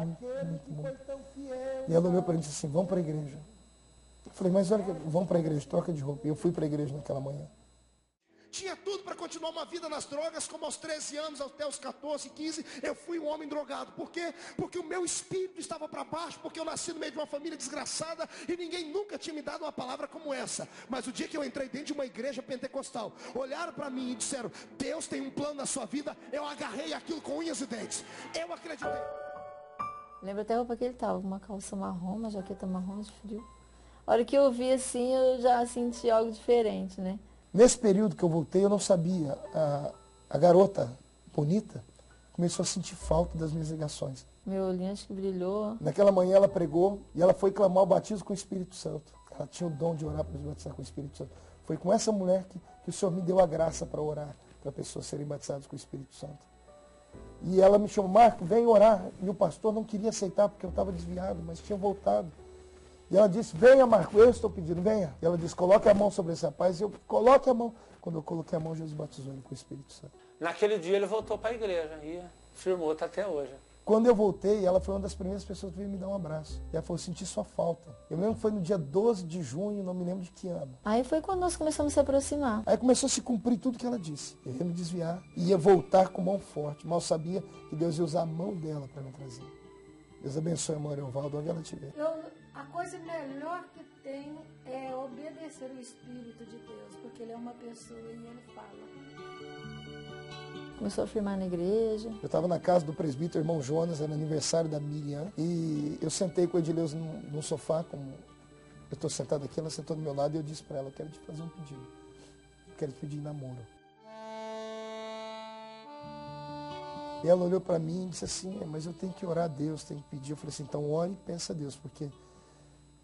muito, muito, muito. E ela olhou para mim e disse assim, vamos para a igreja. Eu falei, mas olha, vamos para a igreja, troca de roupa. E eu fui para a igreja naquela manhã. Tinha tudo para continuar uma vida nas drogas, como aos 13 anos, até os 14, 15, eu fui um homem drogado. Por quê? Porque o meu espírito estava para baixo, porque eu nasci no meio de uma família desgraçada e ninguém nunca tinha me dado uma palavra como essa. Mas o dia que eu entrei dentro de uma igreja pentecostal, olharam para mim e disseram, Deus tem um plano na sua vida, eu agarrei aquilo com unhas e dentes. Eu acreditei. Lembro até a roupa que ele estava, uma calça marrom, uma jaqueta marrom de frio. A hora que eu vi assim, eu já senti algo diferente, né? Nesse período que eu voltei, eu não sabia. A garota bonita começou a sentir falta das minhas ligações. Meu olhinho acho que brilhou. Naquela manhã ela pregou e ela foi clamar o batismo com o Espírito Santo. Ela tinha o dom de orar para se batizar com o Espírito Santo. Foi com essa mulher que o Senhor me deu a graça para orar, para pessoas serem batizadas com o Espírito Santo. E ela me chamou, Marco, vem orar. E o pastor não queria aceitar porque eu estava desviado, mas tinha voltado. E ela disse, venha Marco, eu estou pedindo, venha. E ela disse, coloque a mão sobre esse rapaz. E eu coloque a mão. Quando eu coloquei a mão, Jesus batizou ele com o Espírito Santo. Naquele dia ele voltou para a igreja e firmou, está até hoje. Quando eu voltei, ela foi uma das primeiras pessoas que veio me dar um abraço. E ela falou, senti sua falta. Eu lembro que foi no dia 12 de junho, não me lembro de que ano. Aí foi quando nós começamos a se aproximar. Aí começou a se cumprir tudo que ela disse. Eu ia me desviar, ia voltar com mão forte. Mal sabia que Deus ia usar a mão dela para me trazer. Deus abençoe a irmã Evaldo, onde ela estiver. A coisa melhor que tenho é obedecer o Espírito de Deus, porque Ele é uma pessoa e Ele fala. Começou a firmar na igreja. Eu estava na casa do presbítero, irmão Jonas, era aniversário da Miriam, e eu sentei com o Edileuza num sofá, como eu estou sentado aqui, ela sentou do meu lado, e eu disse para ela, eu quero te fazer um pedido. Eu quero te pedir namoro. E ela olhou para mim e disse assim, mas eu tenho que orar a Deus, tenho que pedir. Eu falei assim, então ore e pensa a Deus, porque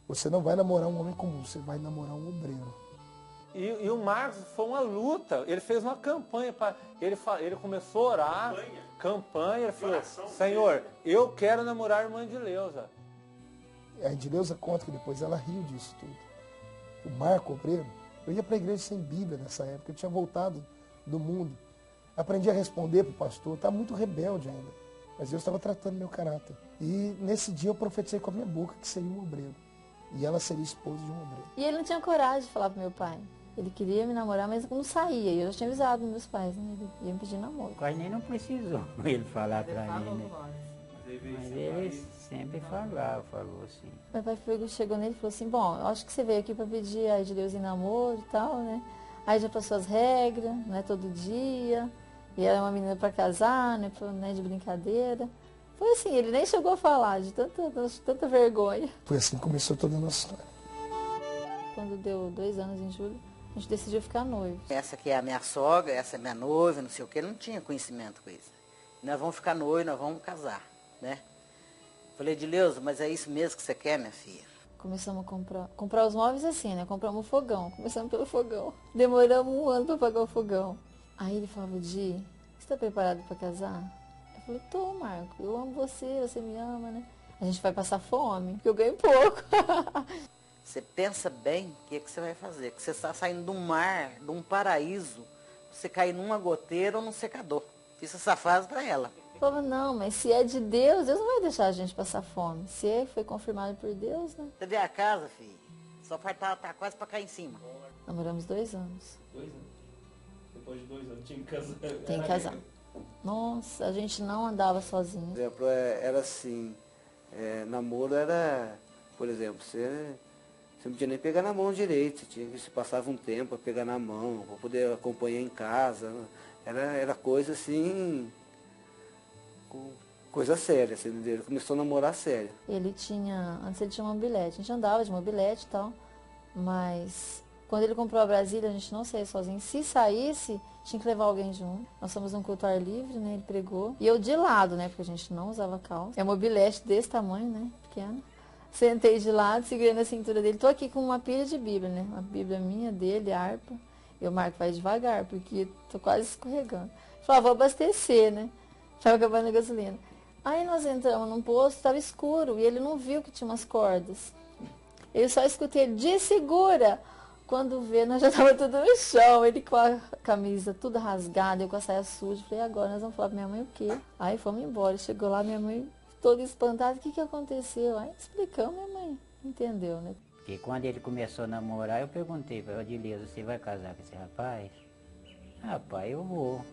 você não vai namorar um homem comum, você vai namorar um obreiro. E o Marcos foi uma luta, ele fez uma campanha, ele começou a orar, campanha, ele falou, Senhor, eu quero namorar a irmã Edileuza. A Edileuza conta que depois ela riu disso tudo. O Marco, obreiro, eu ia para a igreja sem Bíblia nessa época, eu tinha voltado do mundo. Aprendi a responder para o pastor, estava muito rebelde ainda, mas Deus estava tratando meu caráter. E nesse dia eu profetizei com a minha boca que seria um obreiro. E ela seria esposa de um obreiro. E ele não tinha coragem de falar pro meu pai. Ele queria me namorar, mas não saía. E eu já tinha avisado meus pais, né? Ele ia me pedir namoro. Quase nem não precisou ele falar pra mim, né? Mas ele sempre falou assim. Meu pai chegou nele e falou assim, bom, eu acho que você veio aqui pra pedir a Edileuza em namoro e tal, né? Aí já passou as regras, não é todo dia. E ela é uma menina pra casar, né? De brincadeira. Foi assim, ele nem chegou a falar, de tanta vergonha. Foi assim que começou toda a nossa história. Quando deu 2 anos em julho, a gente decidiu ficar noivo. Essa aqui é a minha sogra, essa é minha noiva, não sei o que, não tinha conhecimento com isso. Nós vamos ficar noivos, nós vamos casar, né? Falei, Edileuza, mas é isso mesmo que você quer, minha filha? Começamos a comprar os móveis assim, né? Compramos um fogão, começamos pelo fogão. Demoramos 1 ano para pagar o fogão. Aí ele falava, Di, você está preparado para casar? Eu falei, tô, Marco, eu amo você, você me ama, né? A gente vai passar fome, porque eu ganho pouco. Você pensa bem o que você vai fazer, que você está saindo de um mar, de um paraíso, você cair numa goteira ou num secador. Fiz essa frase para ela. Eu falava, não, mas se é de Deus, Deus não vai deixar a gente passar fome. Se foi confirmado por Deus, né? Você vê a casa, filho, só faltava tá quase para cair em cima. Namoramos 2 anos. 2 anos? Depois de 2 anos tinha que casar. Tem que casar. Nossa, a gente não andava sozinho. Por exemplo, era assim, namoro era, por exemplo, você não podia nem pegar na mão direito, você passava um tempo para pegar na mão, para poder acompanhar em casa, era coisa assim, coisa séria, assim, ele começou a namorar sério. Antes ele tinha uma mobilete, a gente andava de mobilete e tal, mas quando ele comprou a Brasília, a gente não saía sozinho. Se saísse, tinha que levar alguém junto. Nós fomos num culto ao ar livre, né? Ele pregou. E eu de lado, né? Porque a gente não usava calça. É uma mobilete desse tamanho, né? Pequena. Sentei de lado, segurando a cintura dele. Tô aqui com uma pilha de Bíblia, né? Uma Bíblia minha, dele, harpa. Eu, Marco, vai devagar, porque tô quase escorregando. Falei, vou abastecer, né? Tava acabando a gasolina. Aí nós entramos num posto, tava escuro. E ele não viu que tinha umas cordas. Eu só escutei ele, de segura! Quando vê, nós já tava tudo no chão, ele com a camisa tudo rasgada, eu com a saia suja. Falei, agora nós vamos falar pra minha mãe o quê? Aí fomos embora, chegou lá, minha mãe todo espantado, o que aconteceu? Aí explicamos, minha mãe entendeu, né? Porque quando ele começou a namorar, eu perguntei para ele, Odileuza, você vai casar com esse rapaz? Rapaz, eu vou.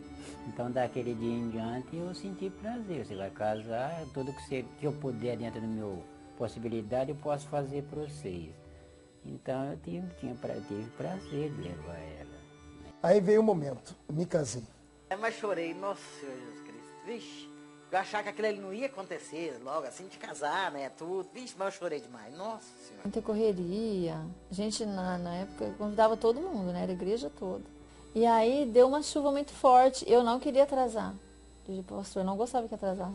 Então daquele dia em diante eu senti prazer. Você vai casar, tudo que eu puder dentro da minha possibilidade eu posso fazer para vocês. Então eu tive prazer de levar ela. Aí veio o momento, me casei. Mas chorei, nossa Senhor Jesus Cristo, vixe, eu achava que aquilo ali não ia acontecer logo assim de casar, né, tudo, vixe, mas eu chorei demais, nossa Senhora. Muita correria, a gente na época convidava todo mundo, né, era a igreja toda. E aí deu uma chuva muito forte, eu não queria atrasar, o pastor não gostava que atrasar.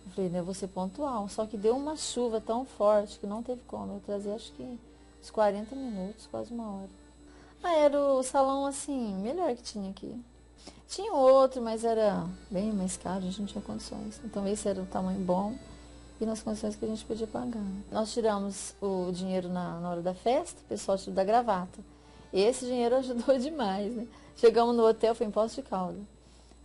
Eu falei, né, eu vou ser pontual, só que deu uma chuva tão forte que não teve como, eu atrasei acho que uns 40 minutos, quase uma hora. Ah, era o salão assim, melhor que tinha aqui. Tinha outro, mas era bem mais caro, a gente não tinha condições. Então esse era o tamanho bom e nas condições que a gente podia pagar. Nós tiramos o dinheiro na hora da festa, o pessoal tirou da gravata. Esse dinheiro ajudou demais, né? Chegamos no hotel, foi em Poços de Caldas.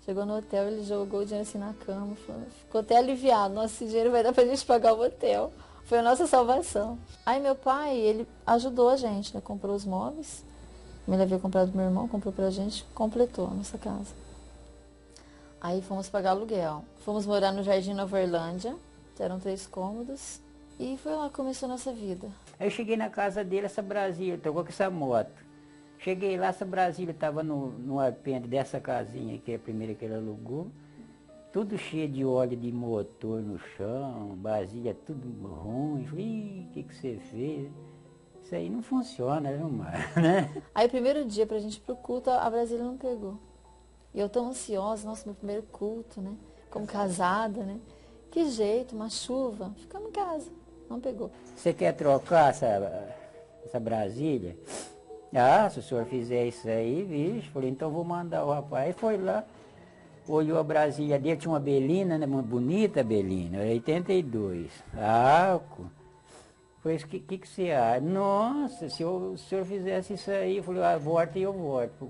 Chegou no hotel, ele jogou o dinheiro assim na cama, ficou até aliviado. Nossa, esse dinheiro vai dar pra gente pagar o hotel. Foi a nossa salvação. Aí meu pai, ele ajudou a gente, né? Comprou os móveis. Me levei a comprar do meu irmão, comprou pra gente, completou a nossa casa. Aí fomos pagar aluguel. Fomos morar no Jardim Nova Orlândia, eram 3 cômodos. E foi lá que começou a nossa vida. Aí eu cheguei na casa dele, essa Brasília, tocou com essa moto. Cheguei lá, essa Brasília estava no arpende dessa casinha, que é a primeira que ele alugou. Tudo cheio de óleo de motor no chão, Brasília tudo ruim. Falei, o que você fez? Isso aí não funciona, viu, Mar, né? Aí o primeiro dia pra gente ir pro culto, a Brasília não pegou. E eu tão ansiosa, nossa, meu primeiro culto, né? Como casada, né? Que jeito, uma chuva. Ficamos em casa, não pegou. Você quer trocar essa Brasília? Ah, se o senhor fizer isso aí, vixe, falei, então vou mandar o rapaz. Aí foi lá, olhou a Brasília dele, tinha uma Belina, né? Uma bonita Belina, 82. Falei, o que você acha? Nossa, se o senhor fizesse isso aí, eu falei, volta e eu volto.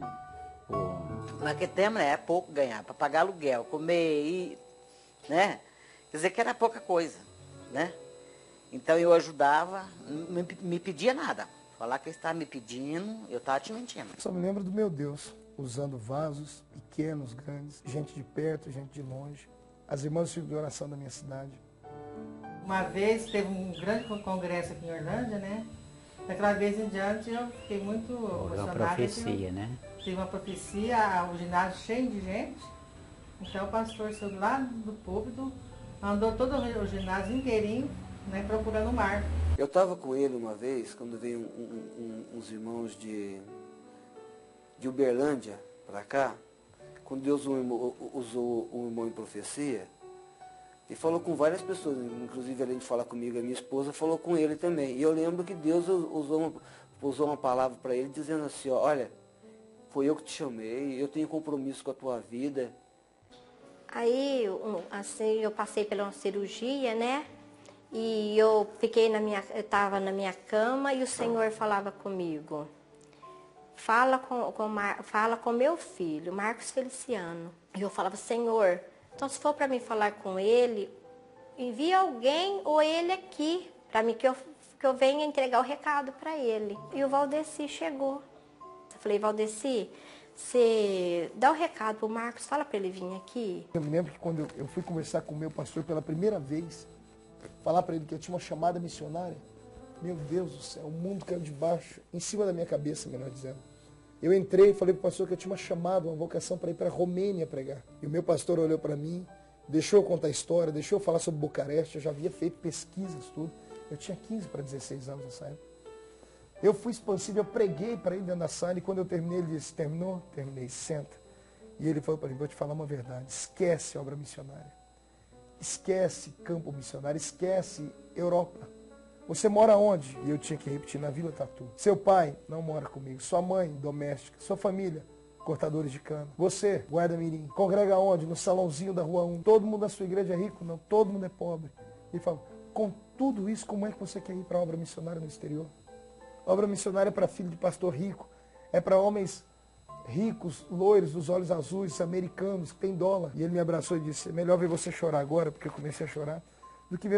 Naquele tempo, né, é pouco ganhar, para pagar aluguel, comer e, né? Quer dizer que era pouca coisa, né? Então eu ajudava, não me pedia nada. Falar que ele estava me pedindo, eu estava te mentindo. Só me lembro do meu Deus, usando vasos, pequenos, grandes, gente de perto, gente de longe. As irmãs de oração da minha cidade. Uma vez teve um grande congresso aqui em Orlândia, né? Daquela vez em diante eu fiquei muito emocionada. Uma profecia, né? Teve uma profecia, o ginásio cheio de gente. Então o pastor saiu lá do púlpito, andou todo o ginásio inteirinho, né, procurando o Marco. Eu estava com ele uma vez, quando veio uns irmãos de Uberlândia para cá, quando Deus usou um irmão em profecia, e falou com várias pessoas, inclusive além de falar comigo, a minha esposa falou com ele também. E eu lembro que Deus usou uma palavra para ele dizendo assim, ó, olha, foi eu que te chamei, eu tenho compromisso com a tua vida. Aí, assim, eu passei pela uma cirurgia, né? E eu estava na minha cama e o Senhor falava comigo. Fala com meu filho, Marcos Feliciano. E eu falava, Senhor, então se for para mim falar com ele, envia alguém ou ele aqui, para mim que eu venha entregar o recado para ele. E o Valdeci chegou. Eu falei, Valdeci, você dá o recado pro Marcos, fala para ele vir aqui. Eu me lembro que quando eu fui conversar com o meu pastor pela primeira vez, falar para ele que eu tinha uma chamada missionária, meu Deus do céu, o mundo caiu de baixo, em cima da minha cabeça, melhor dizendo. Eu entrei e falei para o pastor que eu tinha uma chamada, uma vocação para ir para a Romênia pregar. E o meu pastor olhou para mim, deixou eu contar a história, deixou eu falar sobre Bucareste, eu já havia feito pesquisas, tudo. Eu tinha 15 para 16 anos nessa época. Eu fui expansivo, eu preguei para ele dentro da sala e quando eu terminei, ele disse, terminou? Terminei, senta. E ele falou para mim, vou te falar uma verdade, esquece a obra missionária. Esquece campo missionário, esquece Europa. Você mora onde? E eu tinha que repetir, na Vila Tatu. Seu pai não mora comigo. Sua mãe, doméstica. Sua família, cortadores de cana. Você, guarda-mirim. Congrega onde? No salãozinho da Rua 1. Todo mundo da sua igreja é rico? Não, todo mundo é pobre. Ele fala, com tudo isso, como é que você quer ir para a obra missionária no exterior? A obra missionária é para filho de pastor rico. É para homens ricos, loiros, dos olhos azuis, americanos, que tem dólar. E ele me abraçou e disse, é melhor ver você chorar agora, porque eu comecei a chorar, do que ver